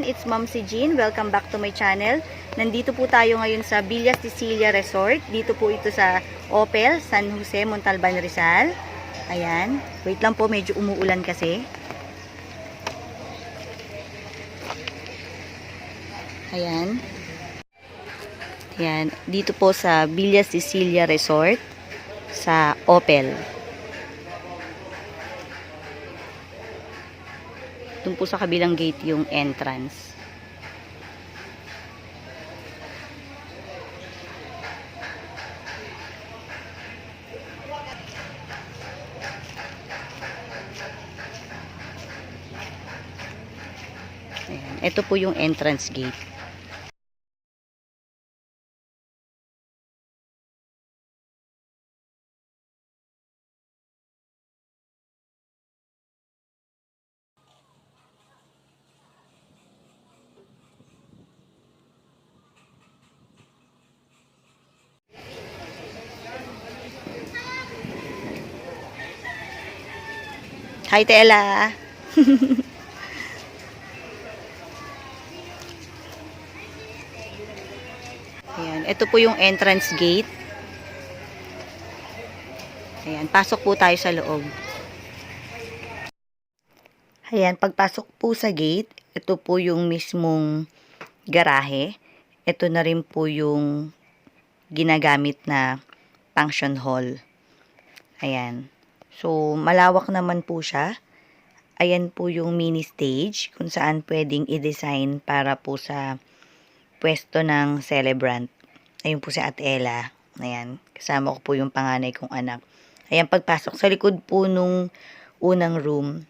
It's Ma'am si Jean. Welcome back to my channel. Nandito po tayo ngayon sa Villa Cecilia Resort. Dito po ito sa Opel, San Jose, Montalban, Rizal. Ayan. Wait lang po, medyo umuulan kasi. Ayan. Ayan. Dito po sa Villa Cecilia Resort sa Opel. Doon po sa kabilang gate yung entrance. Ayan. Ito po yung entrance gate. Hi, Tela! Ayan, ito po yung entrance gate. Ayan, pasok po tayo sa loob. Ayan, pagpasok po sa gate, ito po yung mismong garahe. Ito na rin po yung ginagamit na function hall. Ayan. So, malawak naman po siya. Ayan po yung mini stage kung saan pwedeng i-design para po sa pwesto ng celebrant. Ayun po si Ate Ella. Ayan. Kasama ko po yung panganay kong anak. Ayan, pagpasok sa likod po nung unang room,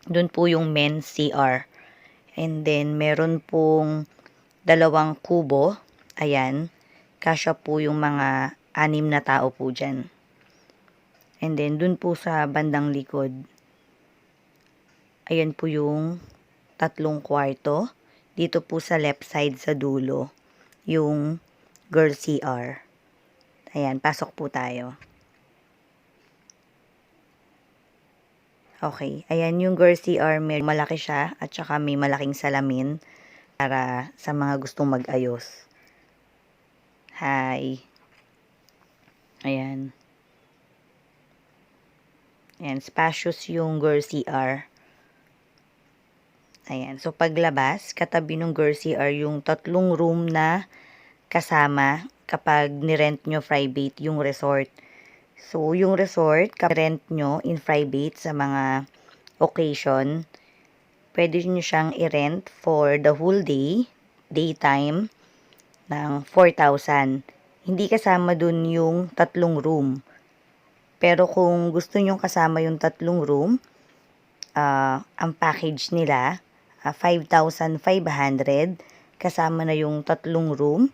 doon po yung men's CR. And then, meron pong dalawang kubo. Ayan. Kasya po yung mga 6 na tao po dyan. And then, dun po sa bandang likod, ayan po yung 3 kwarto. Dito po sa left side sa dulo, yung girl CR. Ayan, pasok po tayo. Okay, ayan yung girl CR. May malaki siya at saka may malaking salamin para sa mga gustong mag-ayos. Hi. Ayan. Ayan, spacious yung girl CR. Ayan, so paglabas, katabi ng girl CR yung 3 room na kasama kapag nirent nyo private yung resort. So, yung resort, kapag rent nyo in private sa mga occasion, pwede nyo siyang i-rent for the whole day, daytime, ng 4,000. Hindi kasama dun yung 3 room. Pero kung gusto nyo kasama yung 3 room, ang package nila, 5,500, kasama na yung 3 room,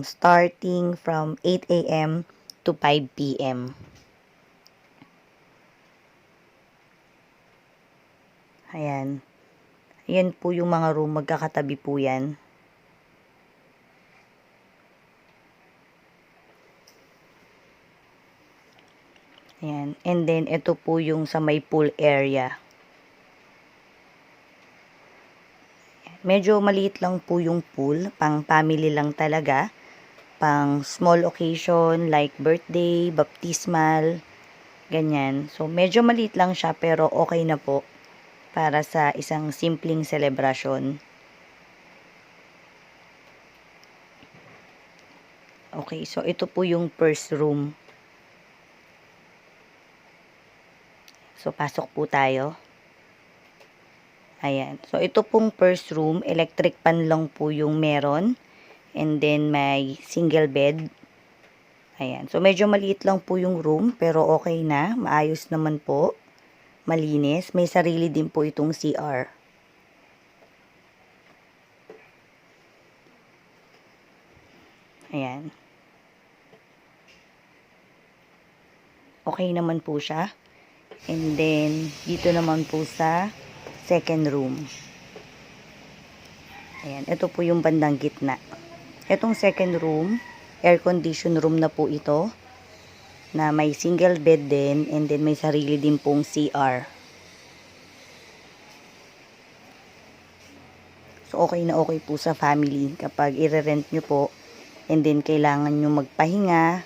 starting from 8 a.m. to 5 p.m. Ayan. Ayan po yung mga room, magkakatabi po yan. Ayan. And then, ito po yung sa may pool area. Medyo maliit lang po yung pool. Pang family lang talaga. Pang small occasion like birthday, baptismal, ganyan. So, medyo maliit lang siya pero okay na po para sa isang simpleng celebration. Okay, so ito po yung first room. So, pasok po tayo. Ayan. So, ito pong first room, electric pan lang po yung meron. And then, may single bed. Ayan. So, medyo maliit lang po yung room, pero okay na. Maayos naman po. Malinis. May sarili din po itong CR. Ayan. Okay naman po siya. And then, dito naman po sa second room. Ayan, ito po yung bandang gitna. Itong second room, air condition room na po ito, na may single bed din, and then may sarili din pong CR. So, okay na okay po sa family kapag i-rent nyo po and then kailangan nyo magpahinga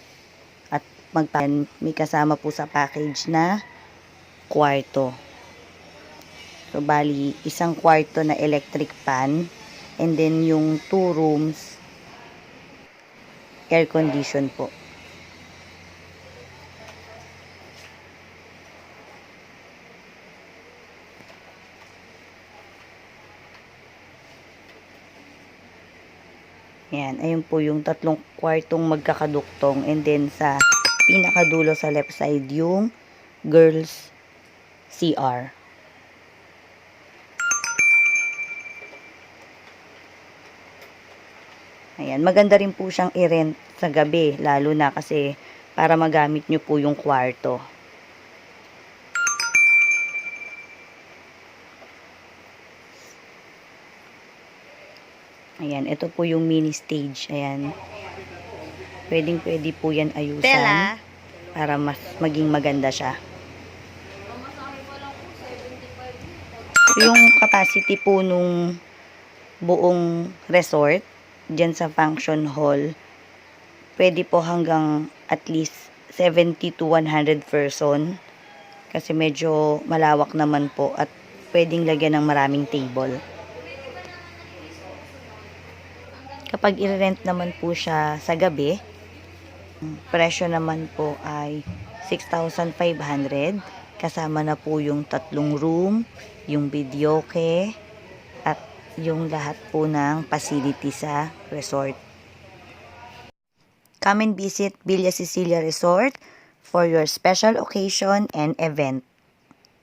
at may kasama po sa package na kwarto. So, bali, isang kwarto na electric fan and then yung 2 rooms air condition po. Ayan, ayun po yung 3 kwartong magkakaduktong and then sa pinakadulo sa left side yung girls CR. Ayan, maganda rin po siyang i-rent sa gabi, lalo na kasi para magamit nyo po yung kwarto. Ayan, ito po yung mini stage. Ayan. Pwede po yan ayusan para mas maging maganda siya. Yung capacity po nung buong resort dyan sa function hall, pwede po hanggang at least 70 to 100 person kasi medyo malawak naman po at pwedeng lagyan ng maraming table. Kapag i-rent naman po siya sa gabi, presyo naman po ay 6,500 kasama na po yung 3 room, yung videoke at yung lahat po ng facility sa resort. Come and visit Villa Cecilia Resort for your special occasion and event.